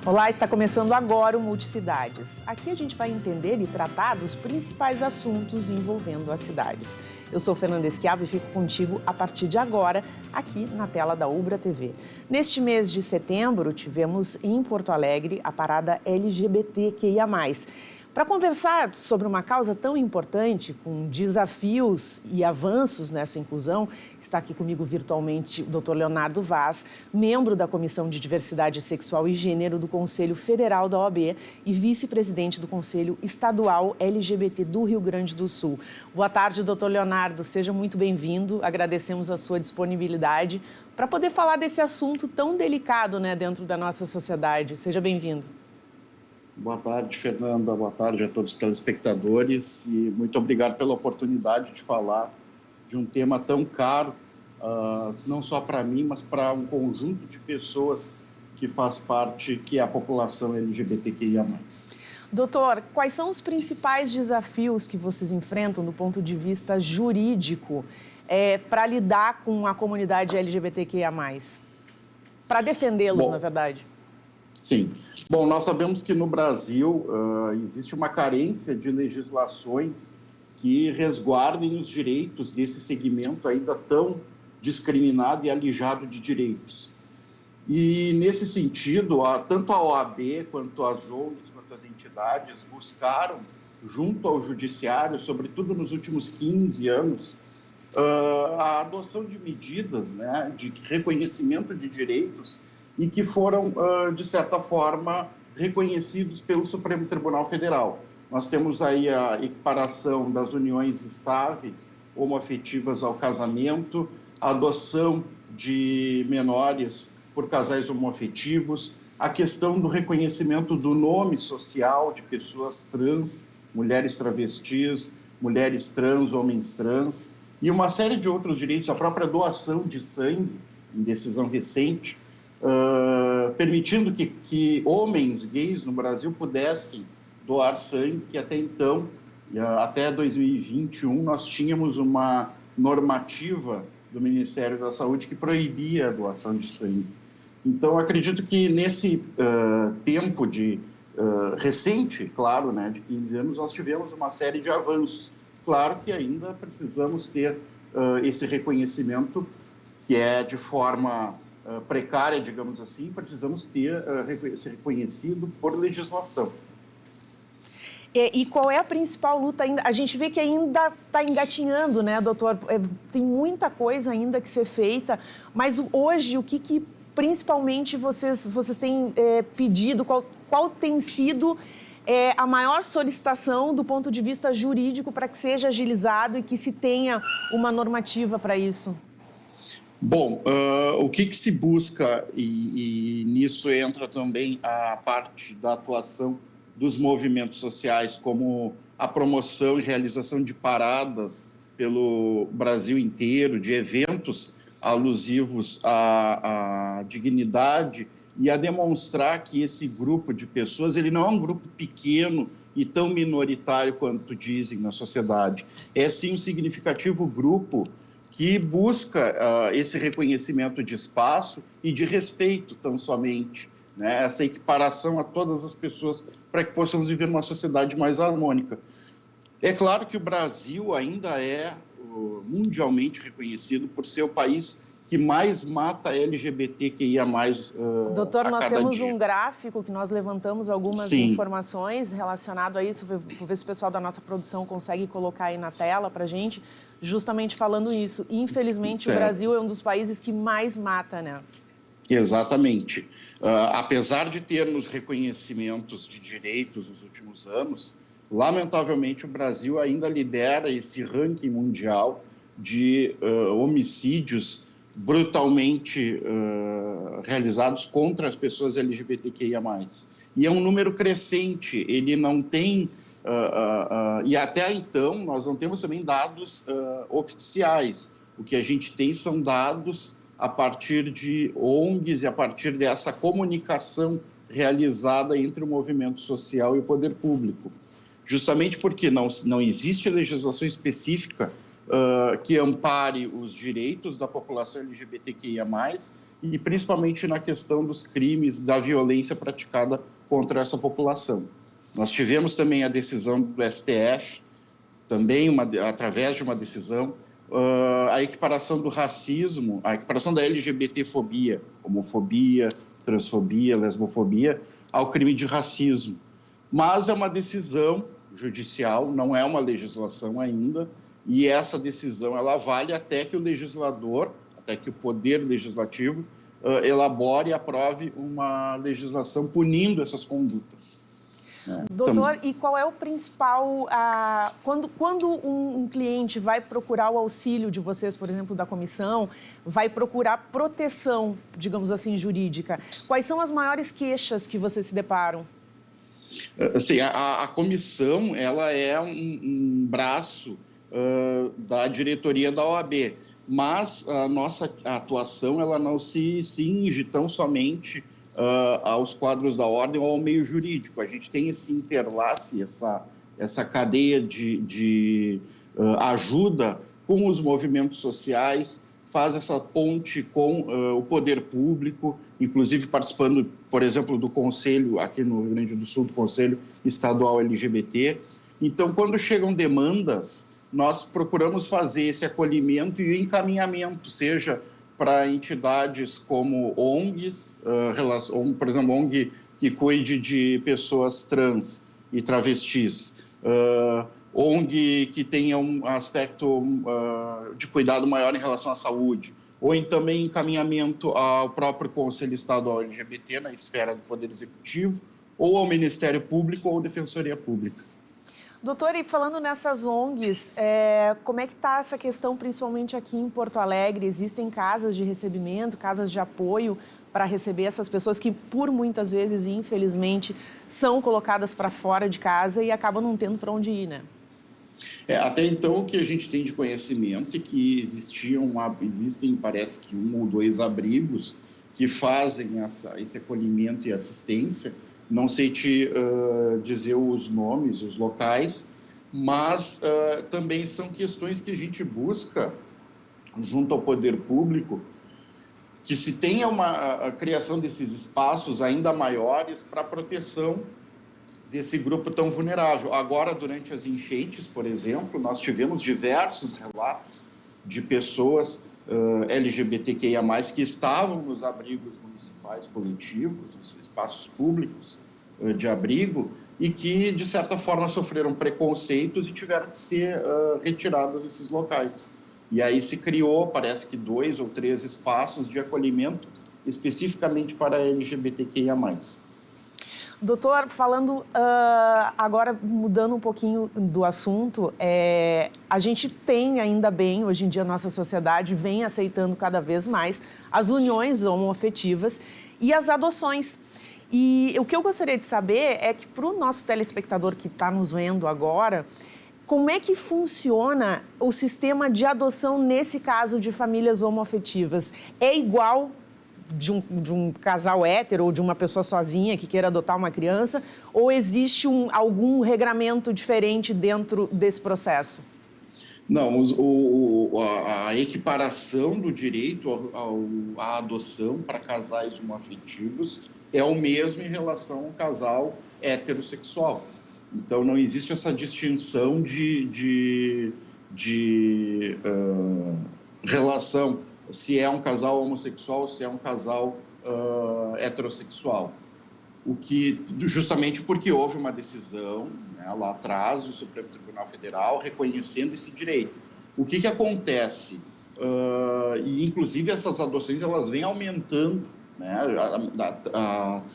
Olá, está começando agora o Multicidades. Aqui a gente vai entender e tratar dos principais assuntos envolvendo as cidades. Eu sou Fernanda Esquiavo e fico contigo a partir de agora, aqui na tela da Ubra TV. Neste mês de setembro, tivemos em Porto Alegre a parada LGBTQIA+. Para conversar sobre uma causa tão importante, com desafios e avanços nessa inclusão, está aqui comigo virtualmente o Dr. Leonardo Vaz, membro da Comissão de Diversidade Sexual e Gênero do Conselho Federal da OAB e vice-presidente do Conselho Estadual LGBT do Rio Grande do Sul. Boa tarde, Dr. Leonardo, seja muito bem-vindo, agradecemos a sua disponibilidade para poder falar desse assunto tão delicado, dentro da nossa sociedade. Seja bem-vindo. Boa tarde, Fernanda. Boa tarde a todos os telespectadores e muito obrigado pela oportunidade de falar de um tema tão caro, não só para mim, mas para um conjunto de pessoas que faz parte, que é a população LGBTQIA+. Doutor, quais são os principais desafios que vocês enfrentam do ponto de vista jurídico para lidar com a comunidade LGBTQIA+? Para defendê-los, na verdade. Sim. Bom, nós sabemos que no Brasil existe uma carência de legislações que resguardem os direitos desse segmento ainda tão discriminado e alijado de direitos. E, nesse sentido, tanto a OAB quanto as ONGs, quanto as entidades buscaram, junto ao Judiciário, sobretudo nos últimos 15 anos, a adoção de medidas, de reconhecimento de direitos e que foram, de certa forma, reconhecidos pelo Supremo Tribunal Federal. Nós temos aí a equiparação das uniões estáveis, homoafetivas ao casamento, a adoção de menores por casais homoafetivos, a questão do reconhecimento do nome social de pessoas trans, mulheres travestis, mulheres trans, homens trans, e uma série de outros direitos, a própria doação de sangue, em decisão recente, permitindo que homens gays no Brasil pudessem doar sangue, que até então, até 2021, nós tínhamos uma normativa do Ministério da Saúde que proibia a doação de sangue. Então, acredito que nesse tempo recente, claro, de 15 anos, nós tivemos uma série de avanços. Claro que ainda precisamos ter esse reconhecimento, que é de forma precária, digamos assim, precisamos ter ser reconhecido por legislação. E qual é a principal luta ainda? A gente vê que ainda está engatinhando, doutor? Tem muita coisa ainda que ser feita, mas hoje o que principalmente vocês têm pedido, qual tem sido a maior solicitação do ponto de vista jurídico para que seja agilizado e que se tenha uma normativa para isso? Bom, o que se busca, e nisso entra também a parte da atuação dos movimentos sociais, como a promoção e realização de paradas pelo Brasil inteiro, de eventos alusivos à dignidade e a demonstrar que esse grupo de pessoas, ele não é um grupo pequeno e tão minoritário quanto dizem na sociedade. É, sim, um significativo grupo que busca esse reconhecimento de espaço e de respeito, tão somente, essa equiparação a todas as pessoas para que possamos viver numa sociedade mais harmônica. É claro que o Brasil ainda é mundialmente reconhecido por ser o país que mais mata LGBTQIA+. Doutor, nós temos um gráfico que nós levantamos algumas informações relacionado a isso. Vou ver se o pessoal da nossa produção consegue colocar aí na tela para a gente, justamente falando isso. Infelizmente, o Brasil é um dos países que mais mata, Exatamente. Apesar de termos reconhecimentos de direitos nos últimos anos, lamentavelmente o Brasil ainda lidera esse ranking mundial de homicídios brutalmente realizados contra as pessoas LGBTQIA+. E é um número crescente, ele não tem... e até então, nós não temos também dados oficiais. O que a gente tem são dados a partir de ONGs e a partir dessa comunicação realizada entre o movimento social e o poder público. Justamente porque não existe legislação específica que ampare os direitos da população LGBTQIA+, e principalmente na questão dos crimes, da violência praticada contra essa população. Nós tivemos também a decisão do STF, também através de uma decisão, a equiparação do racismo, a equiparação da LGBTfobia, homofobia, transfobia, lesbofobia, ao crime de racismo. Mas é uma decisão judicial, não é uma legislação ainda, e essa decisão ela vale até que o legislador, até que o poder legislativo elabore e aprove uma legislação punindo essas condutas. Doutor, e qual é o principal... Quando um cliente vai procurar o auxílio de vocês, por exemplo, da comissão, vai procurar proteção, digamos assim, jurídica, quais são as maiores queixas que vocês se deparam? Assim, a comissão ela é um braço da diretoria da OAB, mas a nossa atuação ela não se cinge tão somente aos quadros da ordem ou ao meio jurídico. A gente tem esse interlace, essa cadeia de ajuda com os movimentos sociais, faz essa ponte com o poder público, inclusive participando, por exemplo, do Conselho, aqui no Rio Grande do Sul, do Conselho Estadual LGBT. Então, quando chegam demandas, nós procuramos fazer esse acolhimento e o encaminhamento, seja para entidades como ONGs, por exemplo, ONG que cuide de pessoas trans e travestis, ONG que tenha um aspecto de cuidado maior em relação à saúde, ou também encaminhamento ao próprio Conselho Estadual LGBT na esfera do Poder Executivo, ou ao Ministério Público ou Defensoria Pública. Doutor, e falando nessas ONGs, como é que está essa questão, principalmente aqui em Porto Alegre? Existem casas de recebimento, casas de apoio para receber essas pessoas que, por muitas vezes, infelizmente, são colocadas para fora de casa e acabam não tendo para onde ir, né? Até então, o que a gente tem de conhecimento é que existem, parece que 1 ou 2 abrigos que fazem esse acolhimento e assistência. Não sei te dizer os nomes, os locais, mas também são questões que a gente busca, junto ao poder público, que se tenha a criação desses espaços ainda maiores para a proteção desse grupo tão vulnerável. Agora, durante as enchentes, por exemplo, nós tivemos diversos relatos de pessoas LGBTQIA+, que estavam nos abrigos municipais coletivos, os espaços públicos de abrigo, e que, de certa forma, sofreram preconceitos e tiveram que ser retirados desses locais. E aí se criou, parece que 2 ou 3 espaços de acolhimento especificamente para LGBTQIA+. Doutor, falando agora, mudando um pouquinho do assunto, a gente tem ainda bem, hoje em dia, a nossa sociedade vem aceitando cada vez mais as uniões homoafetivas e as adoções. E o que eu gostaria de saber é que, para o nosso telespectador que está nos vendo agora, como é que funciona o sistema de adoção nesse caso de famílias homoafetivas? É igual de um casal hétero ou de uma pessoa sozinha que queira adotar uma criança, ou existe algum regramento diferente dentro desse processo? Não, a equiparação do direito à adoção para casais homoafetivos é o mesmo em relação a um casal heterossexual. Então, não existe essa distinção de relação, se é um casal homossexual ou se é um casal heterossexual. Justamente porque houve uma decisão, né, lá atrás, do Supremo Tribunal Federal reconhecendo esse direito. O que acontece? E, inclusive, essas adoções elas vêm aumentando, né?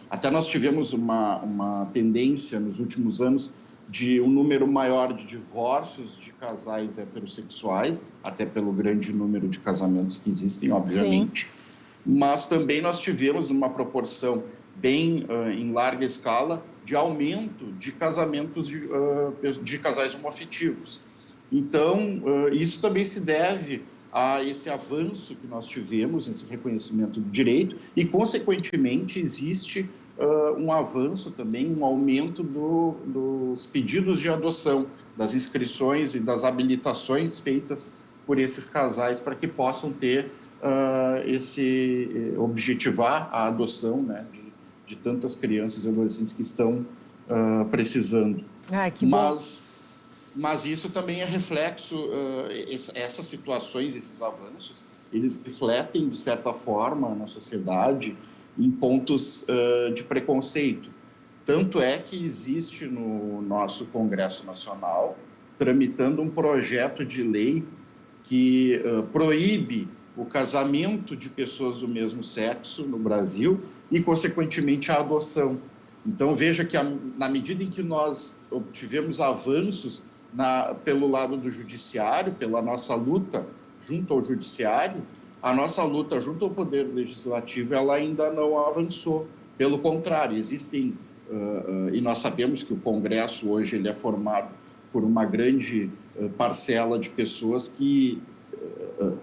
Até nós tivemos uma tendência nos últimos anos de um número maior de divórcios de casais heterossexuais, até pelo grande número de casamentos que existem, obviamente. Sim. Mas também nós tivemos uma proporção bem em larga escala de aumento de casamentos de casais homoafetivos. Então, isso também se deve a esse avanço que nós tivemos, esse reconhecimento do direito, e, consequentemente, existe um avanço também, um aumento dos pedidos de adoção, das inscrições e das habilitações feitas por esses casais para que possam ter objetivar a adoção, né, de tantas crianças e adolescentes que estão precisando. Que bom. Mas isso também é reflexo, essas situações, esses avanços, eles refletem, de certa forma, na sociedade, em pontos de preconceito. Tanto é que existe no nosso Congresso Nacional, tramitando um projeto de lei que proíbe o casamento de pessoas do mesmo sexo no Brasil e, consequentemente, a adoção. Então, veja que, na medida em que nós obtivemos avanços pelo lado do judiciário, pela nossa luta junto ao judiciário, a nossa luta junto ao Poder Legislativo ela ainda não avançou. Pelo contrário, existem, e nós sabemos que o Congresso hoje ele é formado por uma grande parcela de pessoas que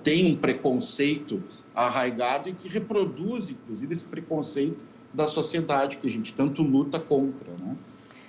têm um preconceito arraigado e que reproduz, inclusive, esse preconceito da sociedade que a gente tanto luta contra, né?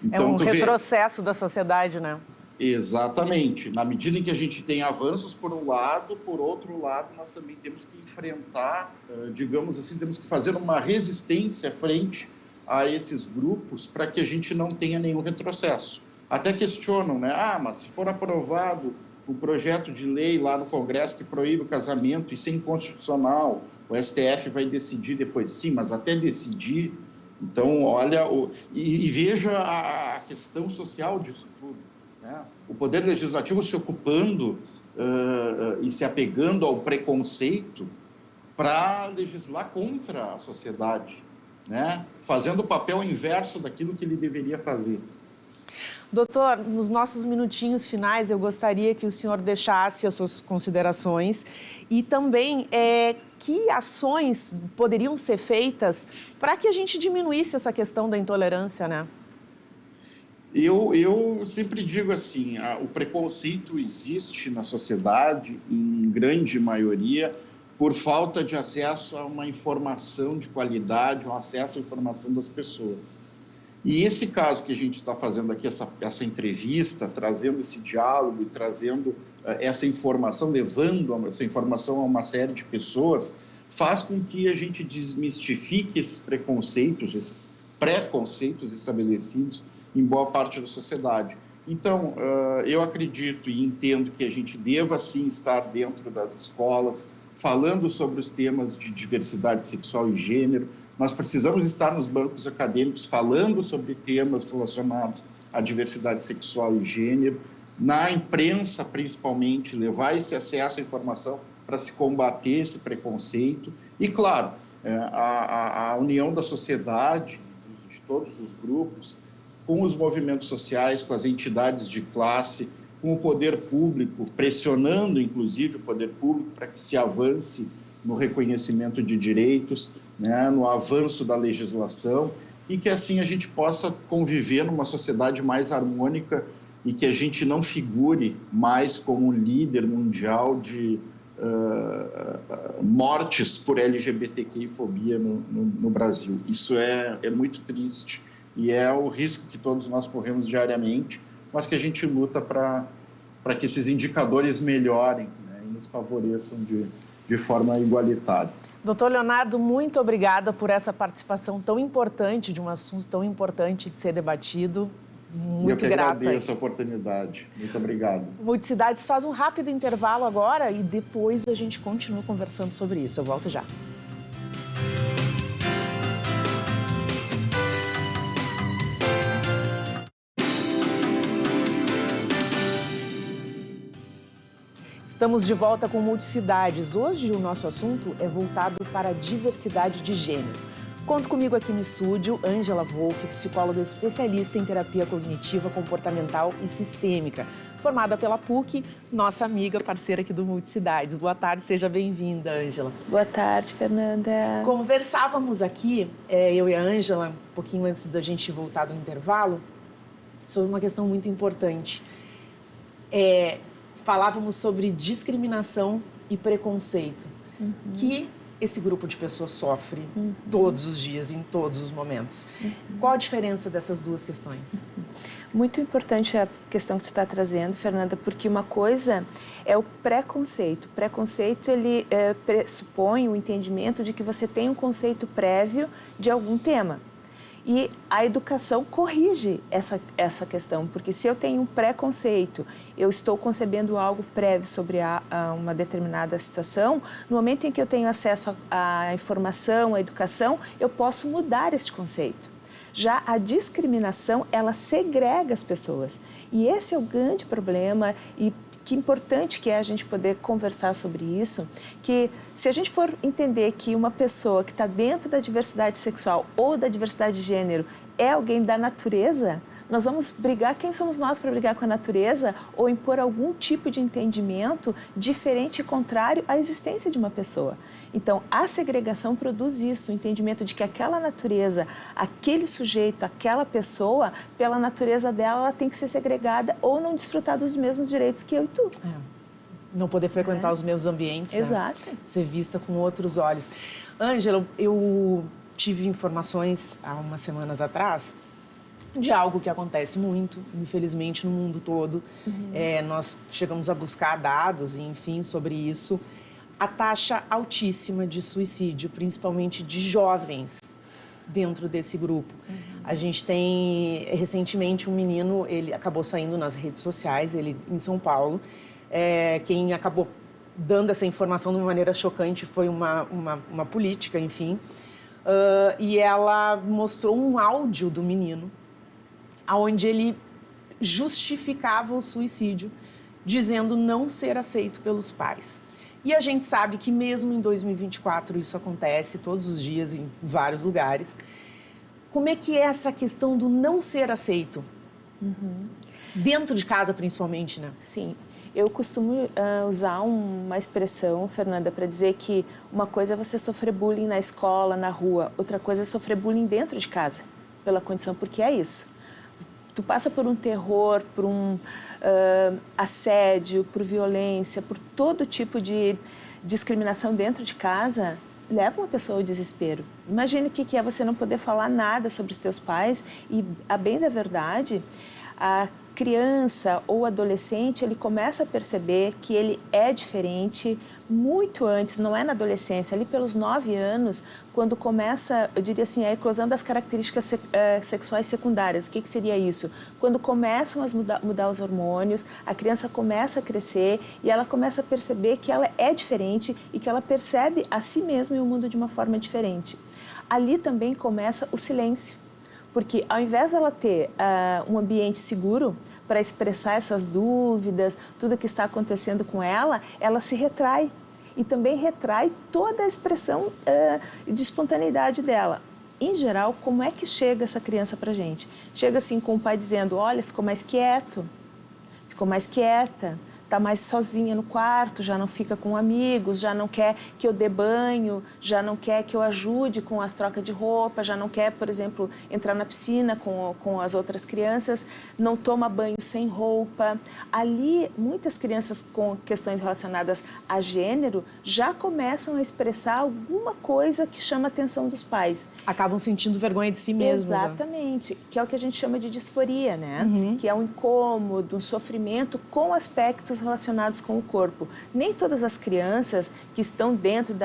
Então, é um retrocesso da sociedade, né? Exatamente. Na medida em que a gente tem avanços por um lado, por outro lado, nós também temos que enfrentar, digamos assim, temos que fazer uma resistência frente a esses grupos para que a gente não tenha nenhum retrocesso. Até questionam, né? Mas se for aprovado o projeto de lei lá no Congresso que proíbe o casamento, isso é inconstitucional, o STF vai decidir depois. Sim, mas até decidir... Então, olha, e veja a questão social disso tudo. O Poder Legislativo se ocupando e se apegando ao preconceito para legislar contra a sociedade, né? Fazendo o papel inverso daquilo que ele deveria fazer. Doutor, nos nossos minutinhos finais, eu gostaria que o senhor deixasse as suas considerações e também que ações poderiam ser feitas para que a gente diminuísse essa questão da intolerância, né? Eu sempre digo assim, o preconceito existe na sociedade, em grande maioria, por falta de acesso a uma informação de qualidade, um acesso à informação das pessoas. E esse caso que a gente está fazendo aqui, essa entrevista, trazendo esse diálogo e trazendo essa informação, levando essa informação a uma série de pessoas, faz com que a gente desmistifique esses preconceitos, esses preconceitos estabelecidos em boa parte da sociedade. Então, eu acredito e entendo que a gente deva, sim, estar dentro das escolas, falando sobre os temas de diversidade sexual e gênero. Nós precisamos estar nos bancos acadêmicos falando sobre temas relacionados à diversidade sexual e gênero, na imprensa, principalmente, levar esse acesso à informação para se combater esse preconceito. E, claro, a união da sociedade, de todos os grupos, com os movimentos sociais, com as entidades de classe, com o poder público, pressionando, inclusive, o poder público para que se avance no reconhecimento de direitos, né, no avanço da legislação, e que assim a gente possa conviver numa sociedade mais harmônica e que a gente não figure mais como um líder mundial de mortes por LGBTQI-fobia no Brasil. Isso é muito triste e é o risco que todos nós corremos diariamente, mas que a gente luta para que esses indicadores melhorem, né, e nos favoreçam de forma igualitária. Doutor Leonardo, muito obrigada por essa participação tão importante, de um assunto tão importante de ser debatido. Muito grata. Eu que agradeço a oportunidade. Muito obrigado. Multicidades faz um rápido intervalo agora e depois a gente continua conversando sobre isso. Eu volto já. Estamos de volta com Multicidades. Hoje o nosso assunto é voltado para a diversidade de gênero. Conto comigo aqui no estúdio, Ângela Wolff, psicóloga especialista em terapia cognitiva, comportamental e sistêmica, formada pela PUC, nossa amiga, parceira aqui do Multicidades. Boa tarde, seja bem-vinda, Ângela. Boa tarde, Fernanda. Conversávamos aqui, eu e a Ângela, um pouquinho antes da gente voltar do intervalo, sobre uma questão muito importante. Falávamos sobre discriminação e preconceito, que esse grupo de pessoas sofre todos os dias, em todos os momentos. Qual a diferença dessas duas questões? Muito importante a questão que tu está trazendo, Fernanda, porque uma coisa é o preconceito. O preconceito, ele pressupõe o entendimento de que você tem um conceito prévio de algum tema. E a educação corrige essa questão, porque se eu tenho um preconceito, eu estou concebendo algo prévio sobre uma determinada situação, no momento em que eu tenho acesso à informação, à educação, eu posso mudar esse conceito. Já a discriminação, ela segrega as pessoas. E esse é o grande problema e que importante que é a gente poder conversar sobre isso, que se a gente for entender que uma pessoa que está dentro da diversidade sexual ou da diversidade de gênero é alguém da natureza, nós vamos brigar, quem somos nós para brigar com a natureza ou impor algum tipo de entendimento diferente e contrário à existência de uma pessoa. Então, a segregação produz isso, o entendimento de que aquela natureza, aquele sujeito, aquela pessoa, pela natureza dela, ela tem que ser segregada ou não desfrutar dos mesmos direitos que eu e tu. Não poder frequentar os meus ambientes, Exato. Né? Ser vista com outros olhos. Ângela, eu tive informações há umas semanas atrás de algo que acontece muito, infelizmente, no mundo todo. Nós chegamos a buscar dados, enfim, sobre isso. A taxa altíssima de suicídio, principalmente de jovens, dentro desse grupo. A gente tem, recentemente, um menino, ele acabou saindo nas redes sociais, ele em São Paulo. Quem acabou dando essa informação de uma maneira chocante foi uma política, enfim. E ela mostrou um áudio do menino, onde ele justificava o suicídio, dizendo não ser aceito pelos pais. E a gente sabe que mesmo em 2024 isso acontece todos os dias em vários lugares. Como é que é essa questão do não ser aceito? Dentro de casa, principalmente, né? Sim. Eu costumo usar uma expressão, Fernanda, para dizer que uma coisa é você sofrer bullying na escola, na rua, outra coisa é sofrer bullying dentro de casa, pela condição, porque é isso. Tu passa por um terror, por um assédio, por violência, por todo tipo de discriminação dentro de casa, leva uma pessoa ao desespero. Imagine o que é você não poder falar nada sobre os teus pais e, a bem da verdade, a criança ou adolescente, ele começa a perceber que ele é diferente muito antes, não é na adolescência, ali pelos 9 anos, quando começa, eu diria assim, a eclosão das características sexuais secundárias. O que seria isso? Quando começam a mudar os hormônios, a criança começa a crescer e ela começa a perceber que ela é diferente e que ela percebe a si mesma e o mundo de uma forma diferente. Ali também começa o silêncio. Porque ao invés dela ter um ambiente seguro para expressar essas dúvidas, tudo que está acontecendo com ela, ela se retrai. E também retrai toda a expressão de espontaneidade dela. Em geral, como é que chega essa criança para a gente? Chega assim com o pai dizendo, olha, ficou mais quieto, ficou mais quieta, está mais sozinha no quarto, já não fica com amigos, já não quer que eu dê banho, já não quer que eu ajude com as trocas de roupa, já não quer, por exemplo, entrar na piscina com as outras crianças, não toma banho sem roupa. Ali, muitas crianças com questões relacionadas a gênero já começam a expressar alguma coisa que chama a atenção dos pais. Acabam sentindo vergonha de si mesmos. Exatamente, que é o que a gente chama de disforia, né? Que é um incômodo, um sofrimento com aspectos relacionados com o corpo. Nem todas as crianças que estão dentro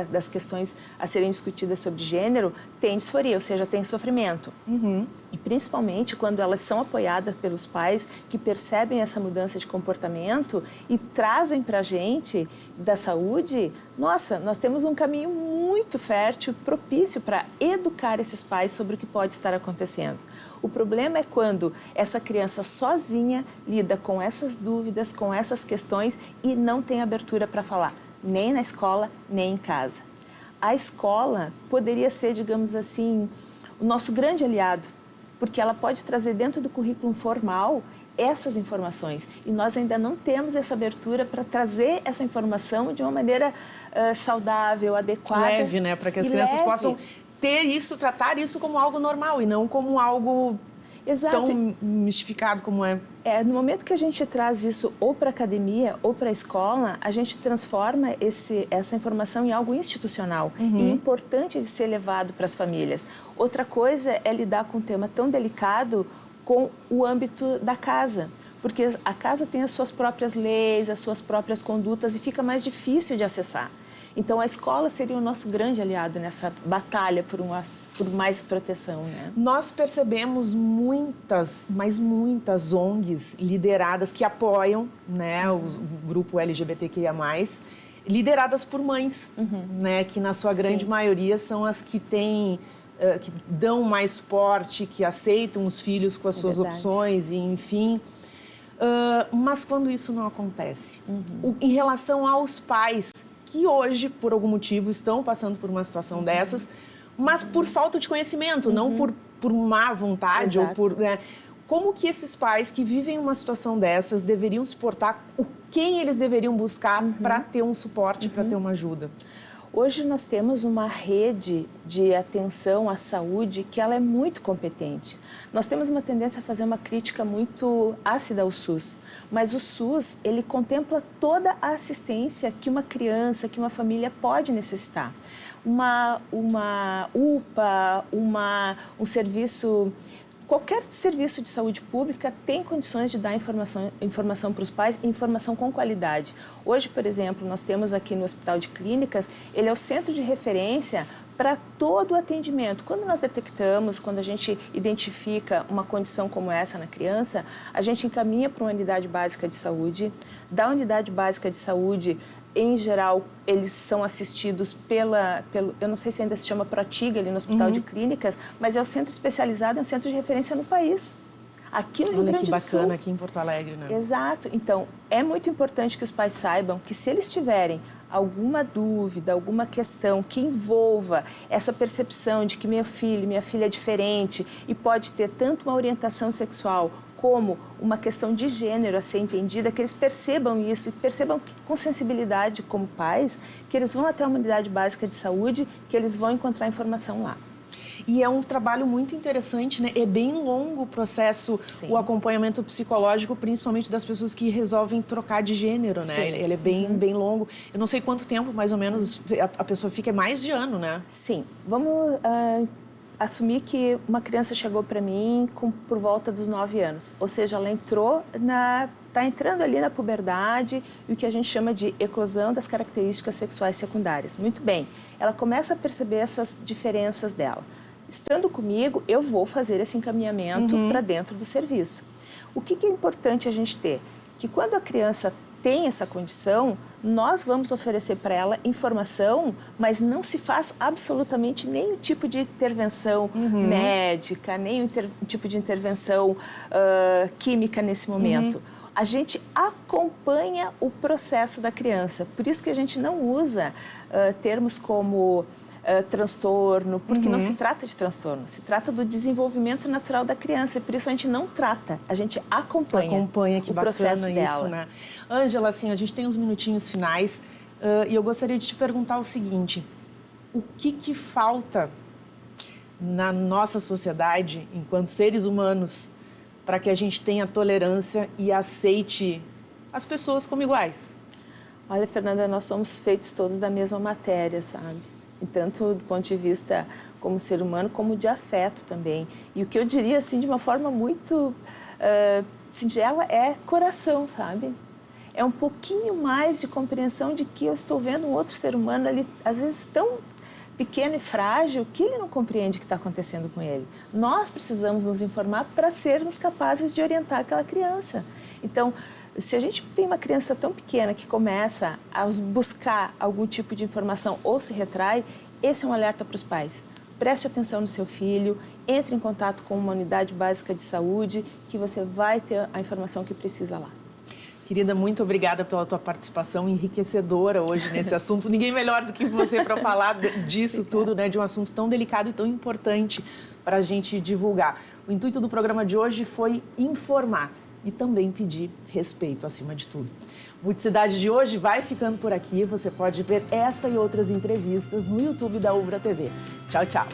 das questões a serem discutidas sobre gênero têm disforia, ou seja, têm sofrimento. E principalmente quando elas são apoiadas pelos pais que percebem essa mudança de comportamento e trazem para a gente da saúde, nossa, nós temos um caminho muito fértil, propício para educar esses pais sobre o que pode estar acontecendo. O problema é quando essa criança sozinha lida com essas dúvidas, com essas questões e não tem abertura para falar, nem na escola, nem em casa. A escola poderia ser, digamos assim, o nosso grande aliado, porque ela pode trazer dentro do currículo formal essas informações. E nós ainda não temos essa abertura para trazer essa informação de uma maneira saudável, adequada. Leve, né? Para que as crianças possam ter isso, tratar isso como algo normal e não como algo tão mistificado como é. No momento que a gente traz isso ou para a academia ou para a escola, a gente transforma essa informação em algo institucional e importante de ser levado para as famílias. Outra coisa é lidar com um tema tão delicado com o âmbito da casa, porque a casa tem as suas próprias leis, as suas próprias condutas e fica mais difícil de acessar. Então, a escola seria o nosso grande aliado nessa batalha por mais proteção, né? Nós percebemos muitas, mas muitas ONGs lideradas que apoiam, né, o grupo LGBTQIA+, lideradas por mães, né, que na sua grande maioria são as que têm, que dão mais suporte, que aceitam os filhos com as suas opções, e enfim. Mas quando isso não acontece, em relação aos pais que hoje, por algum motivo, estão passando por uma situação dessas, mas por falta de conhecimento, não por má vontade, ou por... Né, como que esses pais que vivem uma situação dessas deveriam se portar, quem eles deveriam buscar para ter um suporte, para ter uma ajuda? Hoje nós temos uma rede de atenção à saúde que ela é muito competente. Nós temos uma tendência a fazer uma crítica muito ácida ao SUS, mas o SUS, ele contempla toda a assistência que uma criança, que uma família pode necessitar. Uma UPA, um serviço... Qualquer serviço de saúde pública tem condições de dar informação para os pais, informação com qualidade. Hoje, por exemplo, nós temos aqui no Hospital de Clínicas, ele é o centro de referência para todo o atendimento. Quando nós detectamos, quando a gente identifica uma condição como essa na criança, a gente encaminha para uma unidade básica de saúde. Da unidade básica de saúde, em geral, eles são assistidos eu não sei se ainda se chama Protiga ali no Hospital de Clínicas, mas é o centro especializado, é um centro de referência no país. Aqui no Rio Grande do Sul. Olha que bacana, aqui em Porto Alegre, né? Exato. Então, é muito importante que os pais saibam que se eles tiverem alguma dúvida, alguma questão que envolva essa percepção de que meu filho, minha filha é diferente e pode ter tanto uma orientação sexual como uma questão de gênero a ser entendida, que eles percebam isso e percebam que, com sensibilidade como pais, que eles vão até a unidade básica de saúde, que eles vão encontrar informação lá. E é um trabalho muito interessante, né? É bem longo o processo, o acompanhamento psicológico, principalmente das pessoas que resolvem trocar de gênero, né? Ele é bem longo. Eu não sei quanto tempo, mais ou menos, a pessoa fica, é mais de ano, né? Sim. Vamos assumir que uma criança chegou para mim por volta dos 9 anos. Ou seja, ela está entrando ali na puberdade e o que a gente chama de eclosão das características sexuais secundárias. Muito bem. Ela começa a perceber essas diferenças dela. Estando comigo, eu vou fazer esse encaminhamento para dentro do serviço. O que é importante a gente ter? Que quando a criança tem essa condição, nós vamos oferecer para ela informação, mas não se faz absolutamente nenhum tipo de intervenção médica, nenhum tipo de intervenção química nesse momento. A gente acompanha o processo da criança. Por isso que a gente não usa termos como transtorno, porque não se trata de transtorno, se trata do desenvolvimento natural da criança, e por isso a gente não trata, a gente acompanha que o processo isso, dela. Né? Ângela, assim, a gente tem uns minutinhos finais e eu gostaria de te perguntar o seguinte: o que falta na nossa sociedade, enquanto seres humanos, para que a gente tenha tolerância e aceite as pessoas como iguais? Olha, Fernanda, nós somos feitos todos da mesma matéria, sabe? E tanto do ponto de vista como ser humano, como de afeto também. E o que eu diria, assim, de uma forma muito singela, é coração, sabe? É um pouquinho mais de compreensão de que eu estou vendo um outro ser humano ali, às vezes tão pequeno e frágil, que ele não compreende o que está acontecendo com ele. Nós precisamos nos informar para sermos capazes de orientar aquela criança. Então, se a gente tem uma criança tão pequena que começa a buscar algum tipo de informação ou se retrai, esse é um alerta para os pais. Preste atenção no seu filho, entre em contato com uma unidade básica de saúde, que você vai ter a informação que precisa lá. Querida, muito obrigada pela tua participação enriquecedora hoje nesse assunto. Ninguém melhor do que você para falar disso tudo, né? De um assunto tão delicado e tão importante para a gente divulgar. O intuito do programa de hoje foi informar e também pedir respeito, acima de tudo. O Multicidade de hoje vai ficando por aqui. Você pode ver esta e outras entrevistas no YouTube da Ubra TV. Tchau, tchau.